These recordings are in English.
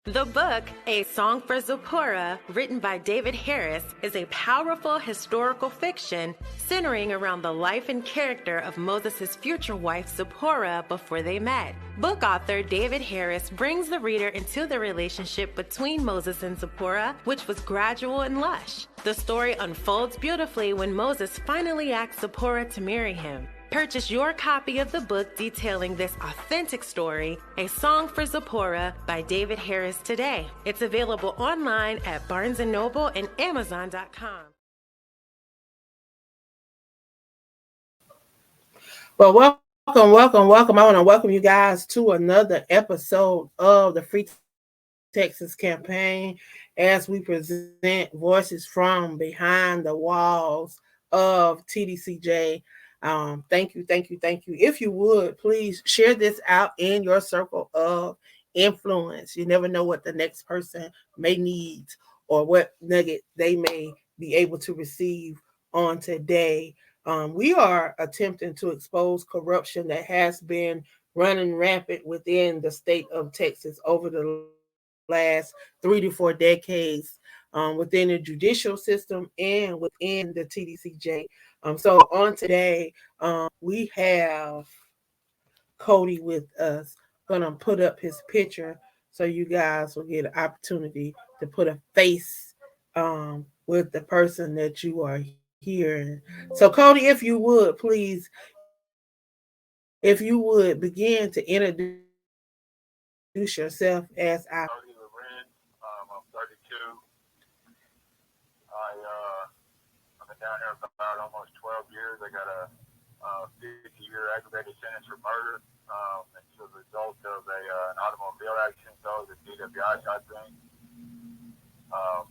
The book, A Song for Zipporah, written by David Harris, is a powerful historical fiction centering around the life and character of Moses' future wife Zipporah before they met. Book author David Harris brings the reader into the relationship between Moses and Zipporah, which was gradual and lush. The story unfolds beautifully when Moses finally asks Zipporah to marry him. Purchase your copy of the book detailing this authentic story, A Song for Zipporah by David Harris today. It's available online at Barnes & Noble and Amazon.com. Well, welcome. I want to welcome you guys to another episode of the Free Texas campaign as we present voices from behind the walls of TDCJ. Thank you. If you would, please share this out in your circle of influence. You never know what the next person may need or what nugget they may be able to receive on today. We are attempting to expose corruption that has been running rampant within the state of Texas over the last 3 to 4 decades, within the judicial system and within the TDCJ. So on today, we have CODY with us. I'm going to put up his picture so you guys will get an opportunity to put a face with the person that you are hearing. So CODY, if you would, please, begin to introduce yourself as our CODY LORENZ. I'm 32. I've been down here about almost 12 years. I got a 50-year aggravated sentence for murder. It's a result of an automobile accident, so the DWI side thing. I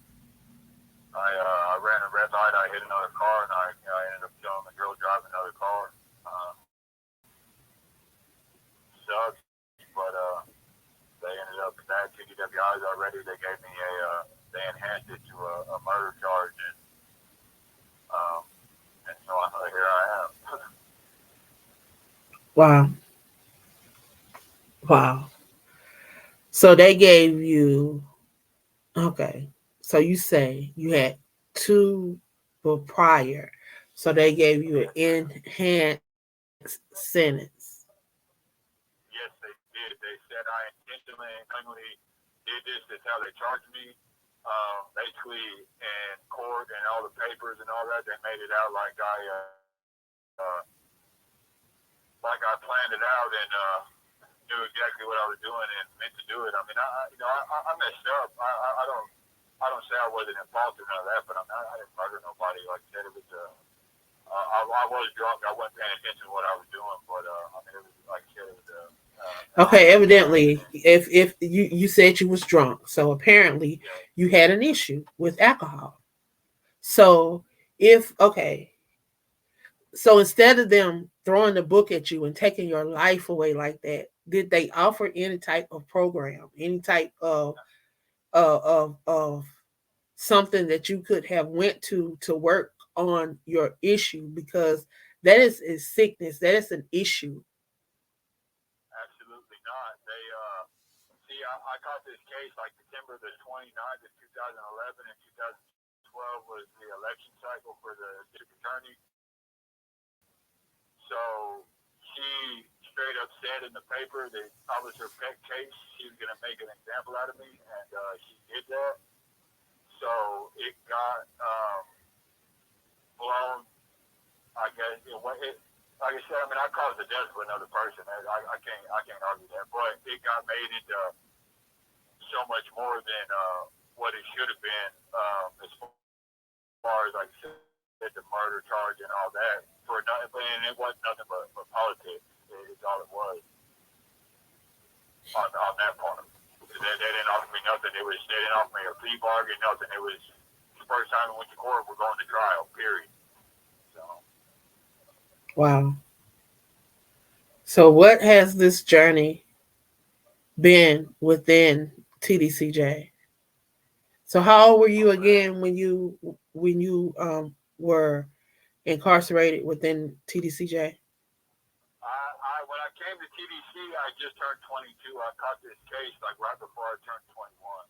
ran a red light. I hit another car, and I ended up killing the girl driving another car. Sucks, but they ended up back to DWIs already. They gave me they enhanced it to a murder charge, and so here I am. Wow. So they gave you, okay. So you say you had 2 prior. So they gave you an enhanced sentence. Yes, they did. They said I intentionally and knowingly did this. That's how they charged me. Basically, in court and all the papers and all that, they made it out like I planned it out and knew exactly what I was doing and meant to do it. I mean, I messed up. I don't say I wasn't involved in none of that, but I didn't murder nobody. Like I said, it was I was drunk. I wasn't paying attention to what I was doing, but I mean, it was like I said, it was. Okay, evidently, if you said you was drunk, so apparently you had an issue with alcohol. So so instead of them throwing the book at you and taking your life away like that, did they offer any type of program, any type of something that you could have went to work on your issue? Because that is sickness, that is an issue. Absolutely not. They see, I caught this case like December the 29th of 2011, and 2012 was the election cycle for the district attorney. So she straight up said in the paper that I was her pet case. She was going to make an example out of me, and she did that. So it got blown. I guess like I said, I mean, I caused the death of another person. I can't argue that, but it got made into so much more than what it should have been, as far as like the murder charge and all that. And it wasn't nothing but politics. It's all it was on that part. They didn't offer me nothing. They didn't offer me a plea bargain, nothing. It was the first time we went to court. We're going to trial. Period. So. Wow. So what has this journey been within TDCJ? So how old were you again when you were incarcerated within TDCJ? When I I came to TDC, I just turned 22. I caught this case like right before I turned 21.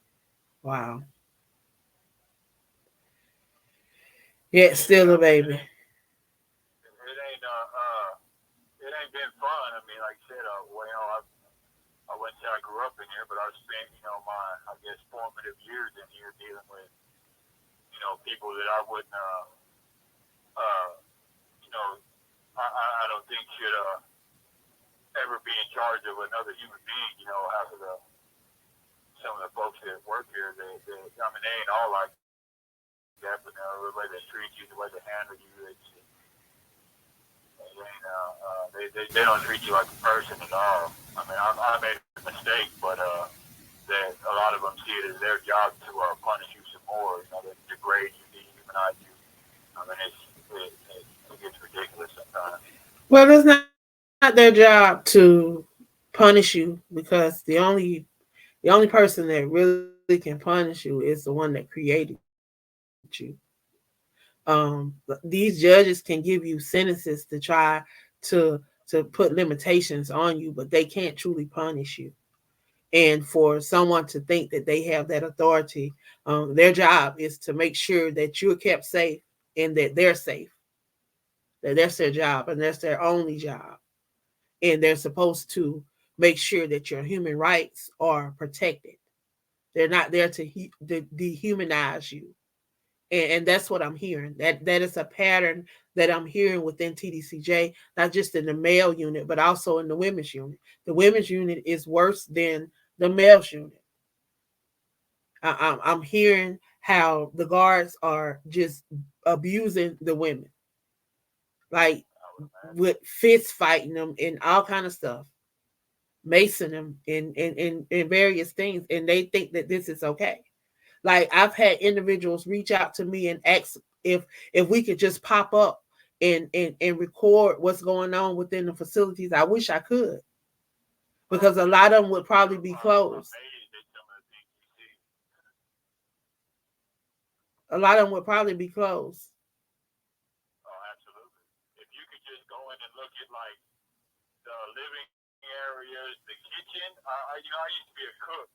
Wow. Yeah, still a baby. It ain't been fun. I mean, like I said, I wouldn't say I grew up in here, but I spent, my, I guess, formative years in here dealing with, people that I wouldn't, I don't think should ever be in charge of another human being. Half of some of the folks that work here, I mean, they ain't all like that, but the way they treat you, the way they handle you, they don't treat you like a person at all. I mean, I made a mistake, but that a lot of them see it as their job to punish you some more. They degrade you, dehumanize you. I mean, it gets ridiculous sometimes. Well, it's not their job to punish you, because the only person that really can punish you is the one that created you. These judges can give you sentences to try to put limitations on you, but they can't truly punish you. And for someone to think that they have that authority, their job is to make sure that you're kept safe and that they're safe. That's their job, and that's their only job. And they're supposed to make sure that your human rights are protected. They're not there to dehumanize you. And that's what I'm hearing. That is a pattern that I'm hearing within TDCJ, not just in the male unit, but also in the women's unit. The women's unit is worse than the male's unit. I'm hearing how the guards are just abusing the women, like with fist fighting them and all kind of stuff, macing them in various things, and they think that this is okay. Like, I've had individuals reach out to me and ask if we could just pop up and record what's going on within the facilities. I wish I could, because a lot of them would probably be closed. A lot of them would probably be closed. Oh, absolutely. If you could just go in and look at like the living areas, the kitchen. I used to be a cook,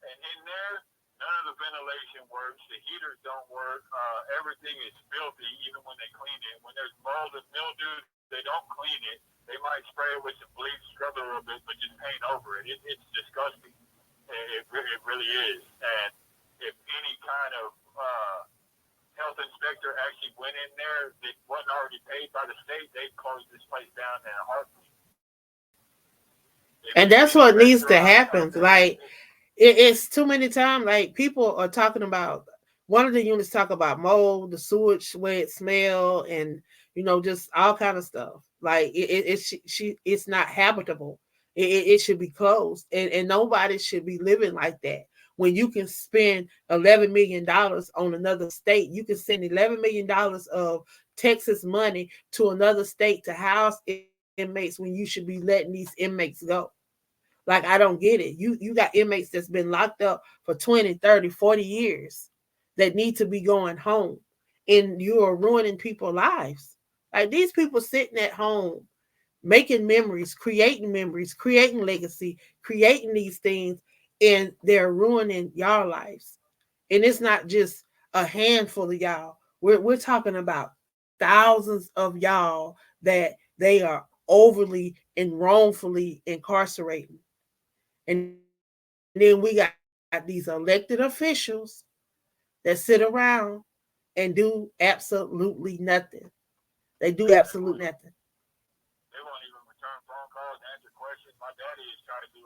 and in there, none of the ventilation works. The heaters don't work. Everything is filthy, even when they clean it. When there's mold and mildew, they don't clean it. They might spray it with some bleach, scrub it a little bit, but just paint over it. It's disgusting. It really is. And if any kind of health inspector actually went in there that wasn't already paid by the state, they'd close this place down in a heartbeat. And that's what needs to happen. Like, it's too many times, like, people are talking about, one of the units talk about mold, the sewage, wet smell, and just all kind of stuff. Like, it's not habitable. It should be closed, and nobody should be living like that. When you can spend $11 million on another state, you can send $11 million of Texas money to another state to house inmates, when you should be letting these inmates go. Like, I don't get it. You got inmates that's been locked up for 20, 30, 40 years that need to be going home, and you are ruining people's lives. Like, these people sitting at home, making memories, creating legacy, creating these things, and they're ruining y'all lives. And it's not just a handful of y'all. We're talking about thousands of y'all that they are overly and wrongfully incarcerating. And then we got these elected officials that sit around and do absolutely nothing. They do absolutely nothing. They won't even return phone calls, answer questions. My daddy is trying to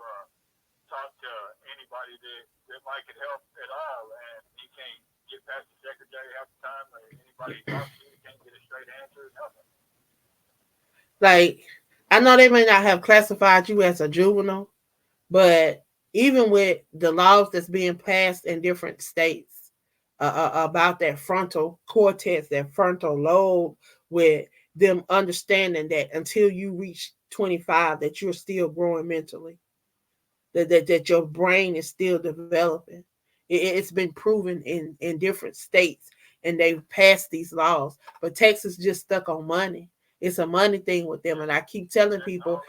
talk to anybody that might could help at all, and he can't get past the secretary half the time. Or anybody he talks to, he can't get a straight answer. Nothing. Like, I know they may not have classified you as a juvenile, but even with the laws that's being passed in different states about that frontal cortex, that frontal lobe, with them understanding that until you reach 25, that you're still growing mentally, that your brain is still developing. It's been proven in different states, and they've passed these laws. But Texas just stuck on money. It's a money thing with them, and I keep telling people,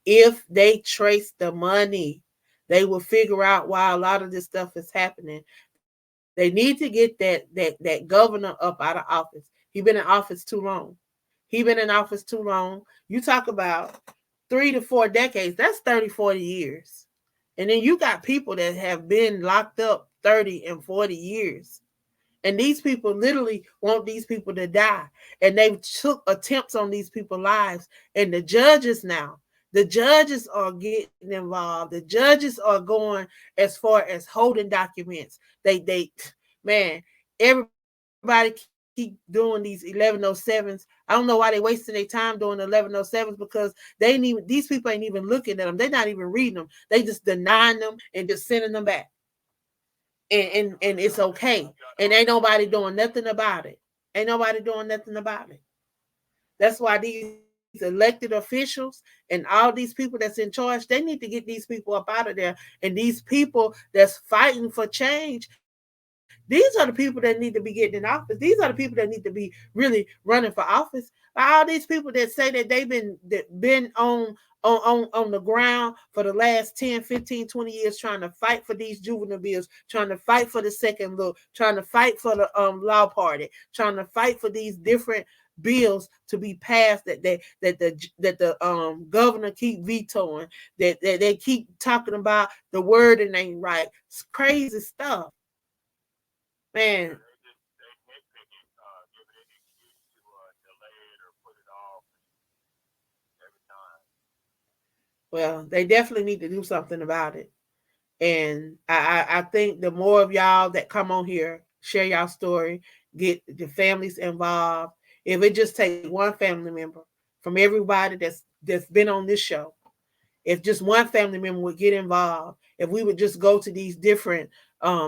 if they trace the money, they will figure out why a lot of this stuff is happening. They need to get that governor up out of office. He been in office too long. He been in office too long. You talk about 3 to 4 decades. That's 30, 40 years. And then you got people that have been locked up 30 and 40 years. And these people literally want these people to die. And they took attempts on these people's lives. And the judges are getting involved. The judges are going as far as holding documents. Man, everybody keep doing these 1107s. I don't know why they wasting their time doing 1107s, because these people ain't even looking at them. They're not even reading them. They just denying them and just sending them back. And it's okay. And ain't nobody doing nothing about it. Ain't nobody doing nothing about it. That's why these elected officials and all these people that's in charge, they need to get these people up out of there. And these people that's fighting for change, these are the people that need to be getting in office. These are the people that need to be really running for office. All these people that say that they've been on the ground for the last 10, 15, 20 years trying to fight for these juvenile bills, trying to fight for the second look, trying to fight for the law party, trying to fight for these different bills to be passed that the governor keep vetoing, that they keep talking about the wording ain't right. It's crazy stuff. Man. Well, they definitely need to do something about it. And I think the more of y'all that come on here, share y'all story, get the families involved. If it just take one family member from everybody that's been on this show, if just one family member would get involved, if we would just go to these different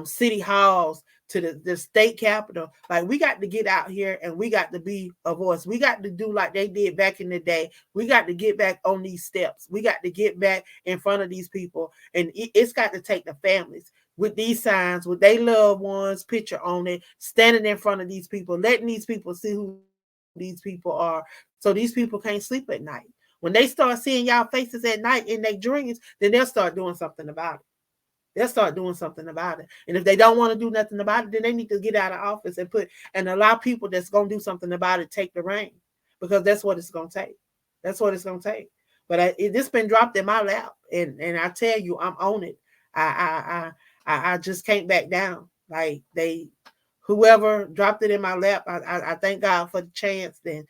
city halls, to the state capitol, like we got to get out here and we got to be a voice. We got to do like they did back in the day. We got to get back on these steps. We got to get back in front of these people, and it's got to take the families with these signs, with their loved ones picture on it, standing in front of these people, letting these people see who these people are, so these people can't sleep at night. When they start seeing y'all faces at night in their dreams, then they'll start doing something about it. They'll start doing something about it. And if they don't want to do nothing about it, then they need to get out of office and allow people that's going to do something about it take the reign, because that's what it's going to take. That's what it's going to take. But this been dropped in my lap, and I tell you, I'm on it. I just can't back down. Like whoever dropped it in my lap, I thank God for the chance and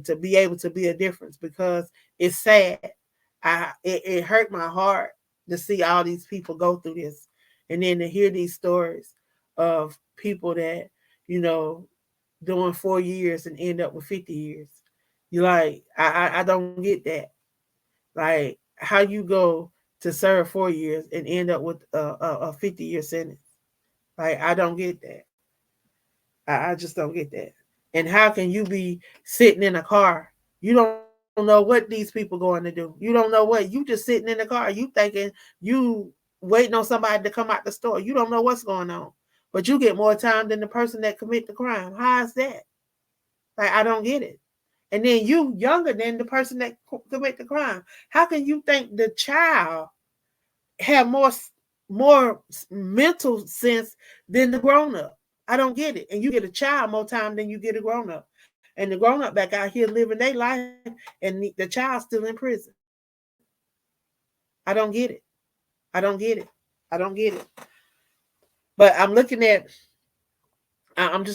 to be able to be a difference, because it's sad. It hurt my heart to see all these people go through this, and then to hear these stories of people that, doing 4 years and end up with 50 years. You like, I don't get that. Like, how you go to serve 4 years and end up with a 50-year sentence. Like, I don't get that. I just don't get that. And how can you be sitting in a car? You don't know what these people going to do. You don't know what. You just sitting in the car. You thinking you waiting on somebody to come out the store. You don't know what's going on. But you get more time than the person that commit the crime. How is that? Like, I don't get it. And then you younger than the person that commit the crime. How can you think the child have more mental sense than the grown up? I don't get it. And you get a child more time than you get a grown up. And the grown up back out here living their life, and the child's still in prison. I don't get it. I don't get it. I don't get it. But I'm just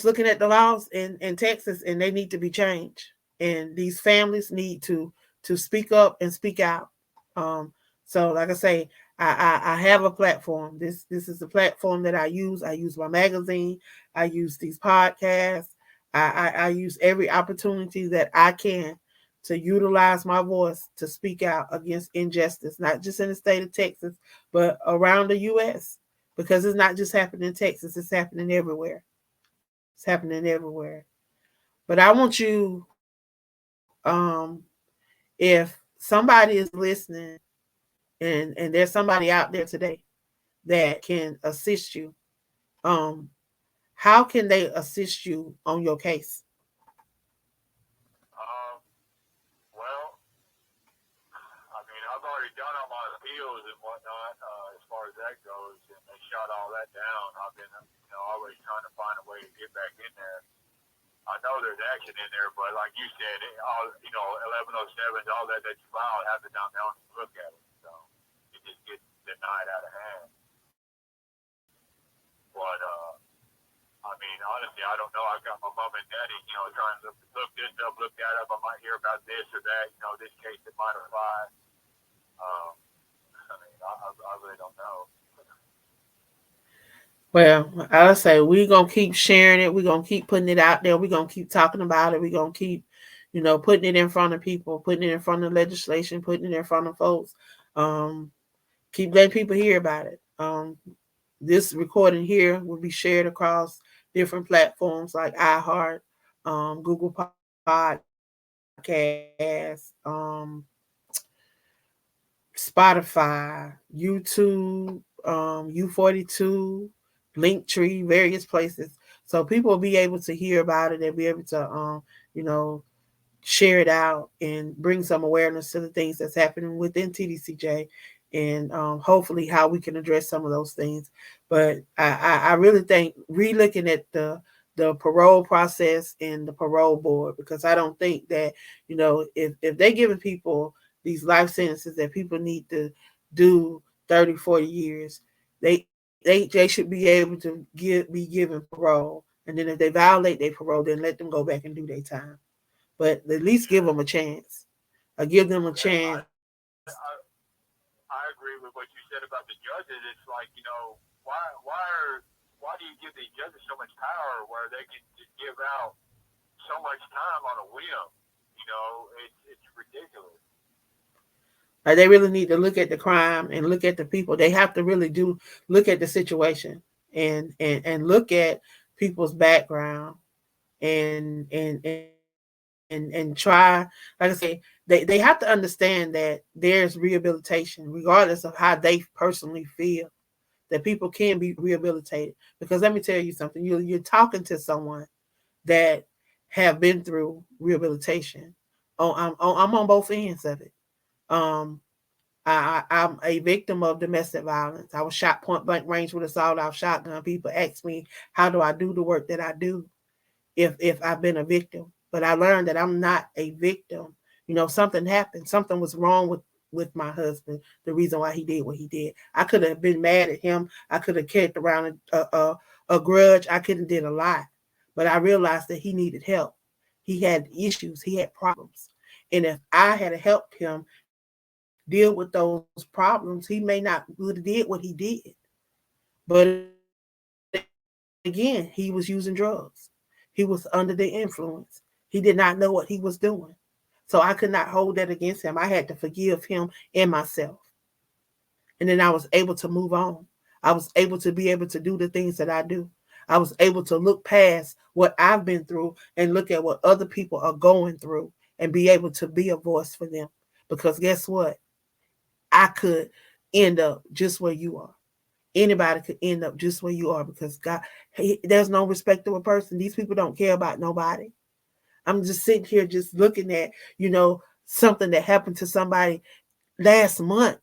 looking at the laws in Texas, and they need to be changed. And these families need to speak up and speak out. So like I say, I have a platform. This is the platform that I use. I use my magazine. I use these podcasts. I use every opportunity that I can to utilize my voice to speak out against injustice, not just in the state of Texas, but around the U.S., because it's not just happening in Texas, it's happening everywhere. It's happening everywhere. But I want you, if somebody is listening and there's somebody out there today that can assist you, how can they assist you on your case? Well, I've already done all my appeals and whatnot as far as that goes, and they shot all that down. I've been, always trying to find a way to get back in there. I know there's action in there, but like you said, all 1107s, all that you filed, have to down down and look at it. So it just gets denied out of hand. But I mean, honestly, I don't know. I got my mom and daddy, trying to look this up, look that up. I might hear about this or that. This case that might apply. I mean, I really don't know. Well, I'll say we're going to keep sharing it. We're going to keep putting it out there. We're going to keep talking about it. We're going to keep, putting it in front of people, putting it in front of legislation, putting it in front of folks. Keep letting people hear about it. This recording here will be shared across different platforms like iHeart, Google Podcasts, Spotify, YouTube, U42, Linktree, various places. So people will be able to hear about it and be able to, share it out and bring some awareness to the things that's happening within TDCJ and hopefully how we can address some of those things. But I really think re-looking at the parole process and the parole board, because I don't think that, if they're giving people these life sentences that people need to do 30, 40 years, they should be able to be given parole. And then if they violate their parole, then let them go back and do their time. But at least give them a chance. Or give them a chance. I agree with what you said about the judges. It's like, why do you give these judges so much power where they can just give out so much time on a whim? It's ridiculous. They really need to look at the crime and look at the people. They have to really look at the situation and look at people's background and try, like I say, they have to understand that there's rehabilitation, regardless of how they personally feel, that people can be rehabilitated. Because let me tell you something, you're talking to someone that have been through rehabilitation. I'm on both ends of it. I'm a victim of domestic violence. I was shot point blank range with a sawed-off shotgun. People ask me, how do I do the work that I do if I've been a victim? But I learned that I'm not a victim. Something happened. Something was wrong with my husband. The reason why he did what he did. I could have been mad at him. I could have carried around a grudge. I could have did a lot. But I realized that he needed help. He had issues. He had problems. And if I had helped him deal with those problems, he may not would have did what he did. But again, he was using drugs. He was under the influence. He did not know what he was doing. So I could not hold that against him. I had to forgive him and myself. And then I was able to move on. I was able to do the things that I do. I was able to look past what I've been through and look at what other people are going through and be able to be a voice for them. Because guess what? I could end up just where you are. Anybody could end up just where you are, because God, there's no respect of a person. These people don't care about nobody. I'm just sitting here just looking at, something that happened to somebody last month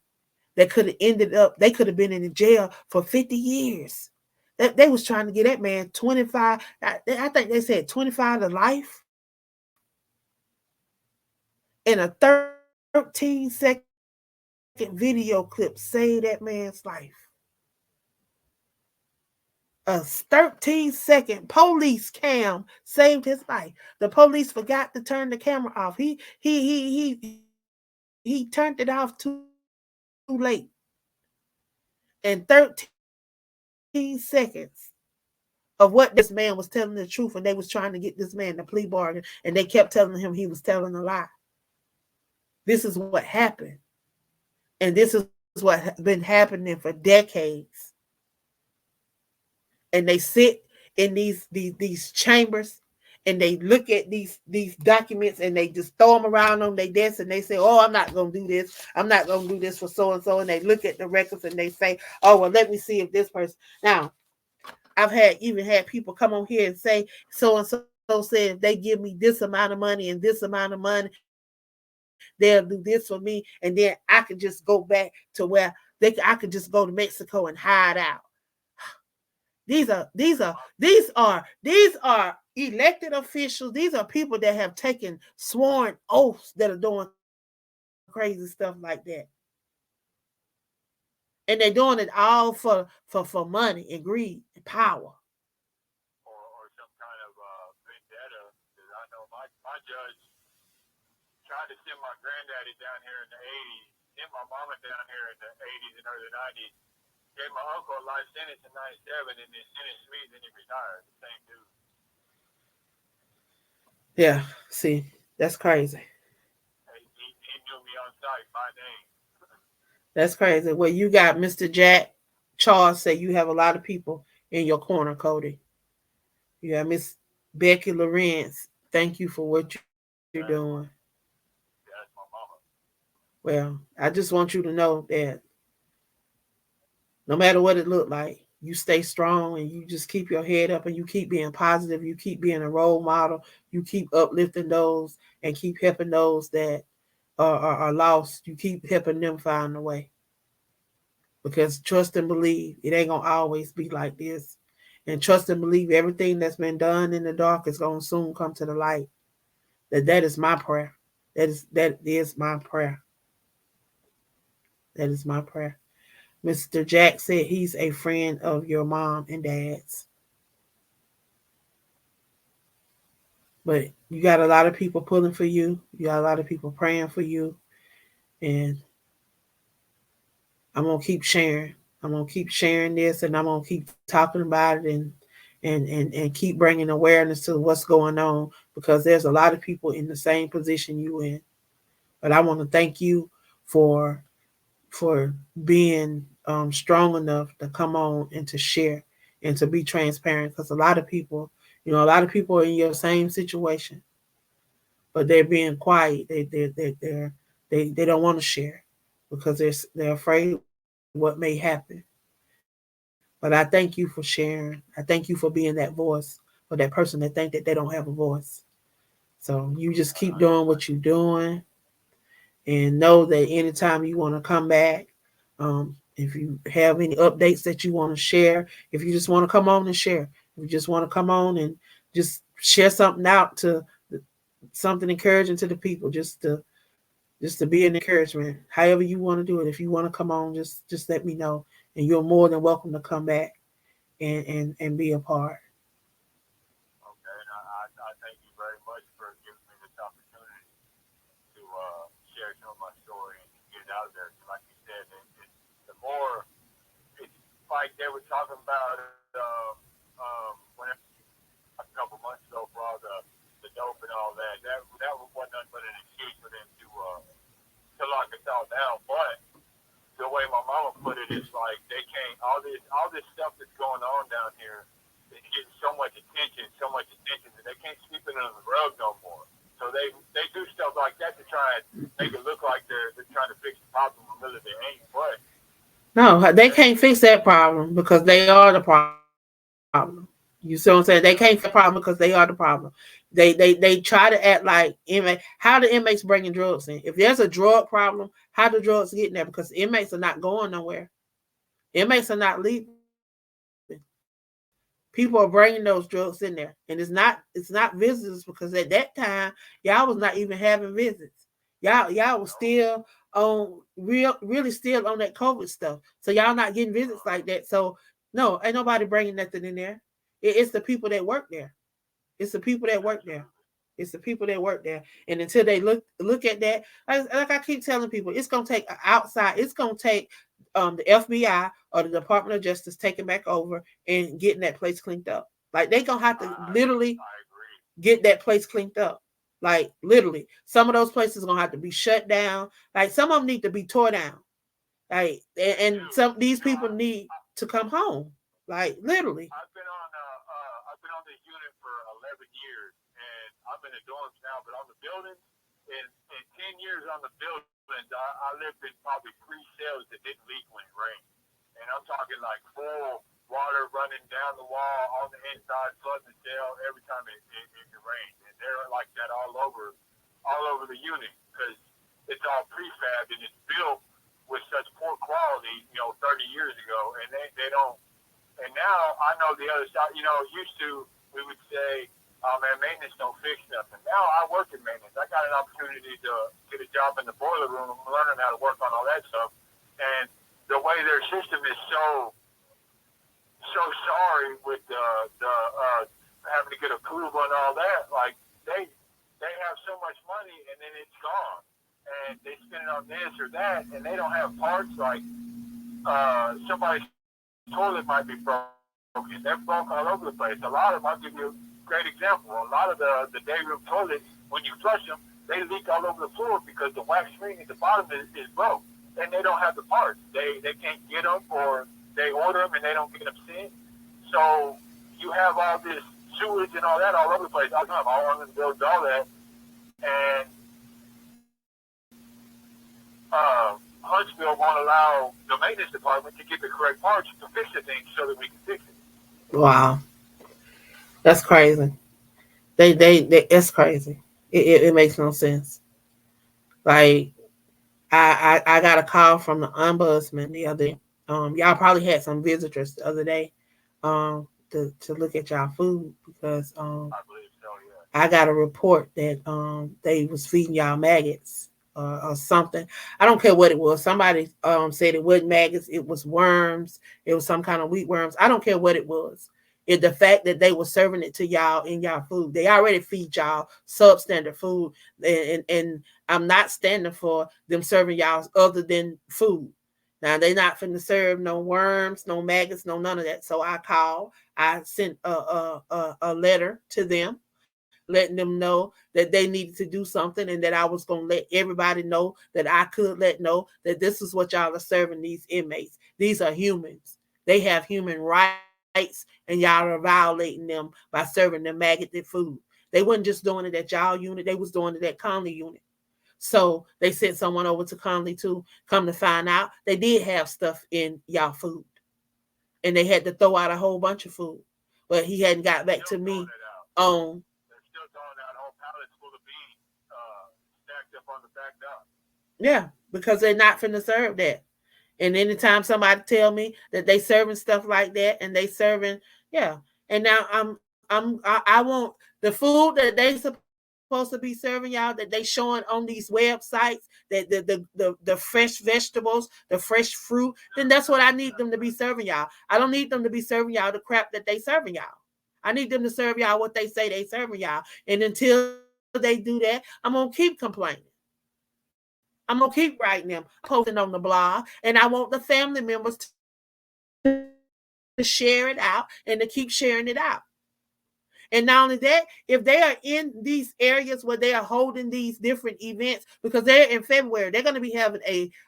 that could have ended up, they could have been in the jail for 50 years. They was trying to get that man 25, I think they said 25 to life. And a 13-second video clip saved that man's life. A 13-second police cam saved his life. The police forgot to turn the camera off. He turned it off too late. And 13 seconds of what this man was telling the truth, and they was trying to get this man to plea bargain, and they kept telling him he was telling a lie. This is what happened. And this is what has been happening for decades. And they sit in these chambers and they look at these documents and they just throw them around on their desk and they say, oh, I'm not going to do this. I'm not going to do this for so-and-so. And they look at the records and they say, oh, well, let me see if this person. Now, I've even had people come on here and say, so-and-so said if they give me this amount of money and this amount of money, they'll do this for me, and then I can just go back to where I could just go to Mexico and hide out. These are elected officials. These are people that have taken sworn oaths that are doing crazy stuff like that. And they're doing it all for money and greed and power. Or some kind of vendetta. Because I know my judge tried to send my granddaddy down here in the 80s, sent my mama down here in the 80s and early 90s, gave my uncle a life sentence in 97, and then sentenced me, then he retired. The same dude. Yeah, see, that's crazy. He knew me on sight, my name. That's crazy. Well, you got Mr. Jack Charles say you have a lot of people in your corner, Cody. You got Miss Becky Lorenz. Thank you for what you're doing. That's my mama. Well, I just want you to know that no matter what it looked like, you stay strong and you just keep your head up and you keep being positive. You keep being a role model. You keep uplifting those and keep helping those that are lost. You keep helping them find a way. Because trust and believe, it ain't going to always be like this. And trust and believe everything that's been done in the dark is going to soon come to the light. That is my prayer. That is my prayer. That is my prayer. Mr. Jack said he's a friend of your mom and dad's. But you got a lot of people pulling for you. You got a lot of people praying for you. And I'm going to keep sharing. I'm going to keep sharing this, and I'm going to keep talking about it and keep bringing awareness to what's going on, because there's a lot of people in the same position you in. But I want to thank you for being strong enough to come on and to share and to be transparent, because a lot of people are in your same situation, but they're being quiet. They don't want to share because they're afraid what may happen. But I thank you for sharing. I thank you for being that voice for that person that think that they don't have a voice. So you just keep doing what you're doing, and know that anytime you want to come back, if you have any updates that you want to share, if you just want to come on and share, if you just want to come on and just share something out to something encouraging to the people, just to be an encouragement, however you want to do it. If you want to come on, just let me know, and you're more than welcome to come back and be a part. Okay, and I thank you very much for giving me this opportunity to share some of my story and get it out there. Like you said, the more, it's like they were talking about when a couple months ago for all the dope and all that. That wasn't nothing but an excuse for them to lock us all down. But the way my mama put it is like they can't, all this stuff that's going on down here is getting so much attention that they can't sweep it under the rug no more. So they do stuff like that to try and make it look like they're trying to fix the problem when really they ain't. But no, they can't fix that problem because they are the problem. You see what I'm saying? They can't fix the problem because they are the problem. They try to act like inmates. How the inmates bringing drugs in? If there's a drug problem, how the drugs getting there? Because inmates are not going nowhere. Inmates are not leaving. People are bringing those drugs in there, and it's not visitors, because at that time y'all was not even having visits. Y'all was still on really still on that COVID stuff. So y'all not getting visits like that. So no, ain't nobody bringing nothing in there. It's the people that work there. It's the people that work there. It's the people that work there. And until they look at that, like I keep telling people, it's gonna take outside. It's gonna take the FBI or the Department of Justice taking back over and getting that place cleaned up. Like they gonna have to literally get that place cleaned up. Like literally, some of those places gonna have to be shut down. Like some of them need to be tore down. Like and some these people need to come home. Like literally. I've been on this unit for 11 years, and I'm in the dorms now. But on the buildings, in 10 years on the buildings, I lived in probably 3 cells that didn't leak when it rained. And I'm talking like full water running down the wall on the inside, flooding the cell every time it rained. And they're like that all over the unit, because it's all prefabbed and it's built with such poor quality, 30 years ago, and they don't. And now I know the other side. Used to we would say, "Oh man, maintenance don't fix nothing." Now I work in maintenance. I got an opportunity to get a job in the boiler room. I'm learning how to work on all that stuff, and the way their system is so sorry with the having to get approval and all that. Like they have so much money and then it's gone, and they spend it on this or that, and they don't have parts. Like somebody's toilet might be broken. They're broke all over the place. A lot of them, I'll give you a great example. A lot of the day room toilets, when you flush them, they leak all over the floor because the wax ring at the bottom is broke, and they don't have the parts. They can't get them, or they order them and they don't get them sent. So you have all this sewage and all that all over the place. All the time, all under the buildings, all that, and Huntsville won't allow the maintenance department to get the correct parts to fix the thing so that we can fix it. Wow, that's crazy. They it's crazy. It makes no sense. Like I got a call from the ombudsman the other day. Y'all probably had some visitors the other day to look at y'all food because I believe so, yeah. I got a report that they was feeding y'all maggots or something. I don't care what it was. Somebody said it wasn't maggots, it was worms, it was some kind of wheat worms. I don't care what it was. It's the fact that they were serving it to y'all in y'all food. They already feed y'all substandard food, and I'm not standing for them serving y'all other than food. Now they not finna serve no worms, no maggots, no none of that. So I called. I sent a letter to them, letting them know that they needed to do something, and that I was gonna let everybody know that I could let know that this is what y'all are serving these inmates. These are humans. They have human rights, and y'all are violating them by serving them maggoted food. They wasn't just doing it at y'all unit, they was doing it at Conley unit. So they sent someone over to Conley to come to find out they did have stuff in y'all food. And they had to throw out a whole bunch of food. But he hadn't got back to me on. They're still throwing out whole pallets full of beans stacked up on the back dock. Yeah, because they're not finna serve that. And anytime somebody tell me that they serving stuff like that and they serving, yeah. And now I want the food that they supposed to be serving y'all, that they showing on these websites, that the fresh vegetables, the fresh fruit, then that's what I need them to be serving y'all. I don't need them to be serving y'all the crap that they serving y'all. I need them to serve y'all what they say they serving y'all. And until they do that, I'm gonna keep complaining. I'm gonna keep writing them, posting on the blog, and I want the family members to share it out and to keep sharing it out. And not only that, if they are in these areas where they are holding these different events, because they're in February, they're going to be having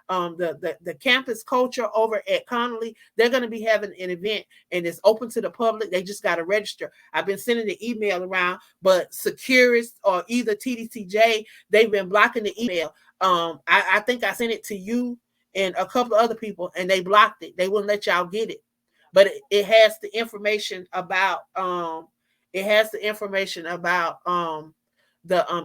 the campus culture over at Connolly. They're going to be having an event, and it's open to the public. They just got to register. I've been sending the email around, but Securist or either TDCJ, they've been blocking the email. I think I sent it to you and a couple of other people, and they blocked it. They wouldn't let y'all get it. But it has the information about the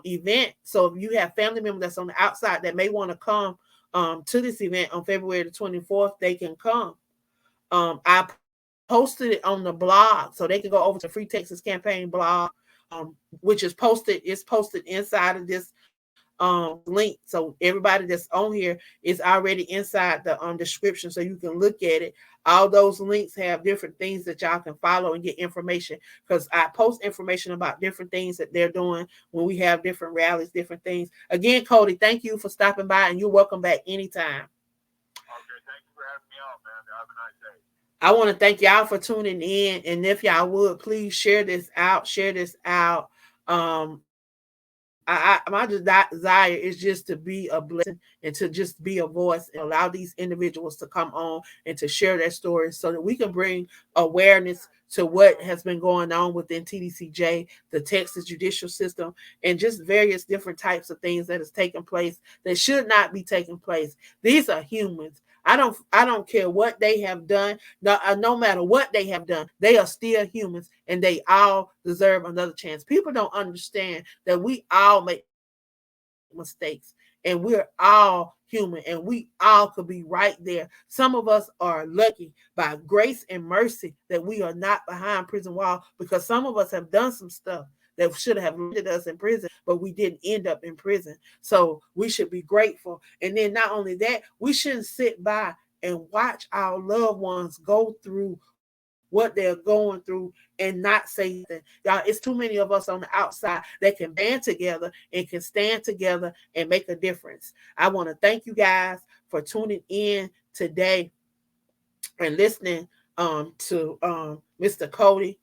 event. So if you have family members that's on the outside that may want to come to this event on February the 24th, they can come. I posted it on the blog, so they can go over to Free Texas Campaign blog, which is posted. It's posted inside of this link. So everybody that's on here is already inside the description, so you can look at it. All those links have different things that y'all can follow and get information, because I post information about different things that they're doing when we have different rallies, different things. Again, Cody, thank you for stopping by, and you're welcome back anytime. Okay, thank you for having me on, man. Have a nice day. I want to thank y'all for tuning in, and if y'all would please share this out. My desire is just to be a blessing and to just be a voice and allow these individuals to come on and to share their stories, so that we can bring awareness to what has been going on within TDCJ, the Texas judicial system, and just various different types of things that is taking place that should not be taking place. These are humans. I don't care what they have done. No matter what they have done, they are still humans, and they all deserve another chance. People don't understand that we all make mistakes, and we're all human, and we all could be right there. Some of us are lucky by grace and mercy that we are not behind prison wall, because some of us have done some stuff that should have landed us in prison, but we didn't end up in prison. So we should be grateful. And then not only that, we shouldn't sit by and watch our loved ones go through what they're going through and not say anything. Y'all, it's too many of us on the outside that can band together and can stand together and make a difference. I want to thank you guys for tuning in today and listening to Mr. Cody.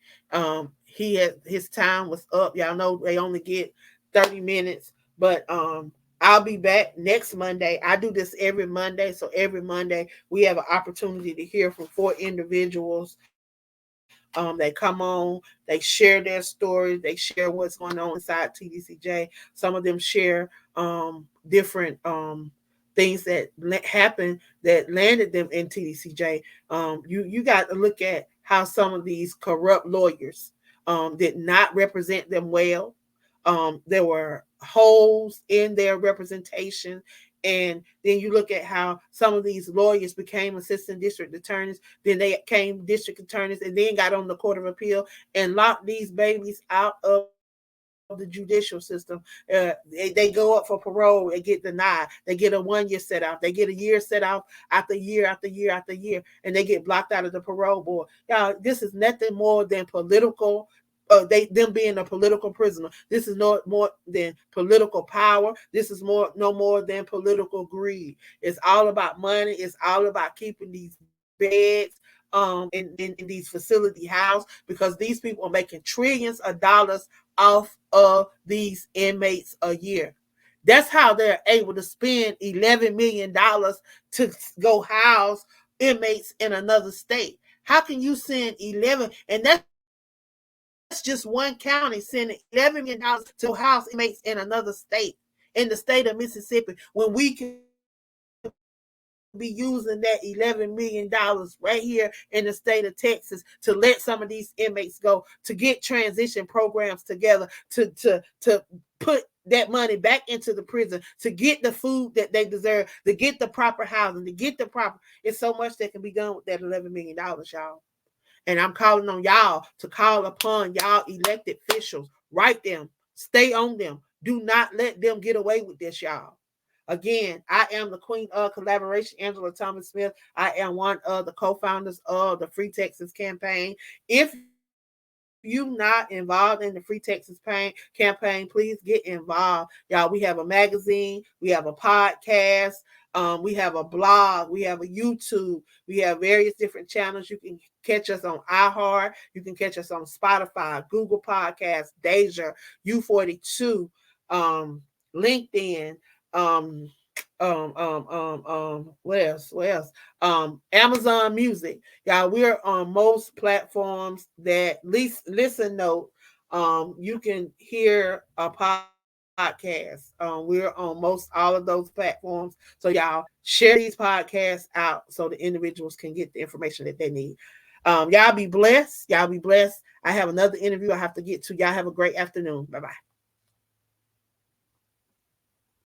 He had, his time was up. Y'all know they only get 30 minutes, but I'll be back next Monday. I do this every Monday, so every Monday we have an opportunity to hear from 4 individuals. They come on, they share their stories, they share what's going on inside TDCJ. Some of them share different things that happened that landed them in TDCJ. You got to look at how some of these corrupt lawyers did not represent them well. There were holes in their representation. And then you look at how some of these lawyers became assistant district attorneys, then they became district attorneys, and then got on the Court of Appeal and locked these babies out of the judicial system. They go up for parole, they get denied. They get a 1 year set out. They get a year set out after year after year after year, and they get blocked out of the parole board. Y'all, this is nothing more than political. Them being a political prisoner. This is no more than political power. This is no more than political greed. It's all about money. It's all about keeping these beds in these facility housed, because these people are making trillions of dollars off of these inmates a year. That's how they're able to spend $11 million to go house inmates in another state. How can you send 11? And that's just one county sending $11 million to house inmates in another state, in the state of Mississippi, when we can be using that $11 million right here in the state of Texas to let some of these inmates go, to get transition programs together, to put that money back into the prison, to get the food that they deserve, to get the proper housing, to get the proper. It's so much that can be done with that $11 million, y'all. And I'm calling on y'all to call upon y'all elected officials. Write them. Stay on them. Do not let them get away with this, y'all. Again, I am the queen of collaboration, Angela Thomas Smith. I am one of the co-founders of the Free Texas Campaign. If you're not involved in the Free Texas campaign, please get involved. Y'all, we have a magazine. We have a podcast. We have a blog. We have a YouTube. We have various different channels. You can catch us on iHeart. You can catch us on Spotify, Google Podcasts, Deja, U42, LinkedIn, what else? Amazon Music. Y'all, we're on most platforms that listen note. You can hear a podcast. We're on most all of those platforms. So y'all share these podcasts out so the individuals can get the information that they need. Y'all be blessed. Y'all be blessed. I have another interview I have to get to. Y'all have a great afternoon. Bye-bye.